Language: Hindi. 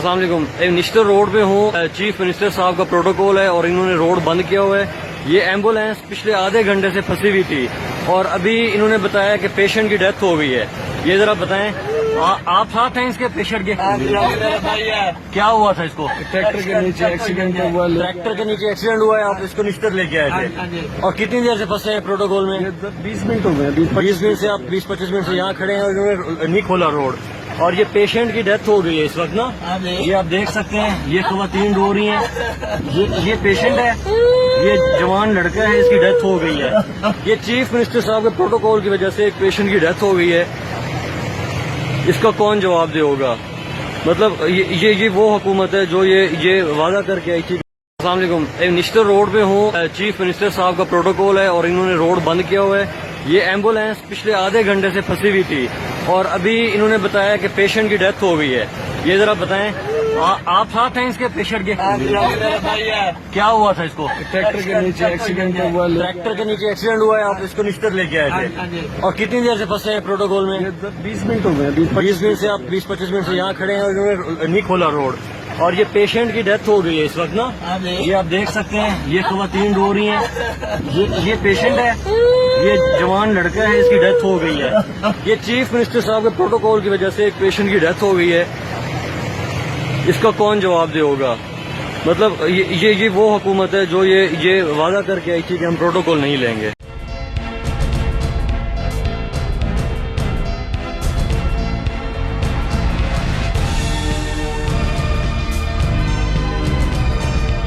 अस्सलाम वालेकुम। निश्तर रोड पे हूँ, चीफ मिनिस्टर साहब का प्रोटोकॉल है और इन्होंने रोड बंद किया हुआ है। ये एम्बुलेंस पिछले आधे घंटे से फंसी हुई थी और अभी इन्होंने बताया कि पेशेंट की डेथ हो गई है। ये जरा बताएं, आप साथ हैं इसके पेशेंट के? क्या हुआ था इसको? ट्रैक्टर के नीचे एक्सीडेंट हुआ। ट्रैक्टर के नीचे एक्सीडेंट हुआ है, आप इसको निश्तर लेके आए थे और कितनी देर से फंसे हैं प्रोटोकॉल में? 20 मिनट हो गए। 20 मिनट से आप 20-25 मिनट से यहाँ खड़े हैं और इन्होंने नहीं खोला रोड और ये पेशेंट की डेथ हो गई है इस वक्त ना। ये आप देख सकते हैं, ये खवातीन रो रही हैं। ये पेशेंट है, ये जवान लड़का है, इसकी डेथ हो गई है। ये चीफ मिनिस्टर साहब के प्रोटोकॉल की वजह से एक पेशेंट की डेथ हो गई है। इसका कौन जवाब देगा? मतलब ये वो हुकूमत है जो ये वादा करके आई थी। अस्सलाम वालेकुम। निश्तर रोड पे हूँ, चीफ मिनिस्टर साहब का प्रोटोकॉल है और इन्होंने रोड बंद किया हुआ है। ये एम्बुलेंस पिछले आधे घंटे से फंसी हुई थी और अभी इन्होंने बताया कि पेशेंट की डेथ हो गई है। ये जरा बताएं, आप साथ हैं इसके पेशेंट के? क्या हुआ था इसको? ट्रैक्टर के नीचे एक्सीडेंट हुआ। ट्रैक्टर के नीचे एक्सीडेंट हुआ है, आप इसको निश्तर लेके आए थे और कितनी देर से फंसे हैं प्रोटोकॉल में? 20 मिनट हो गए। 20 मिनट से आप 20-25 मिनट से यहाँ खड़े हैं और इन्होंने नहीं खोला रोड और ये पेशेंट की डेथ हो गई है इस वक्त ना। ये आप देख सकते हैं, ये खवातीन रो रही हैं। ये पेशेंट है, ये जवान लड़का है, इसकी डेथ हो गई है। ये चीफ मिनिस्टर साहब के प्रोटोकॉल की वजह से एक पेशेंट की डेथ हो गई है। इसका कौन जवाब देगा? मतलब ये वो हुकूमत है जो ये वादा करके आई थी कि हम प्रोटोकॉल नहीं लेंगे।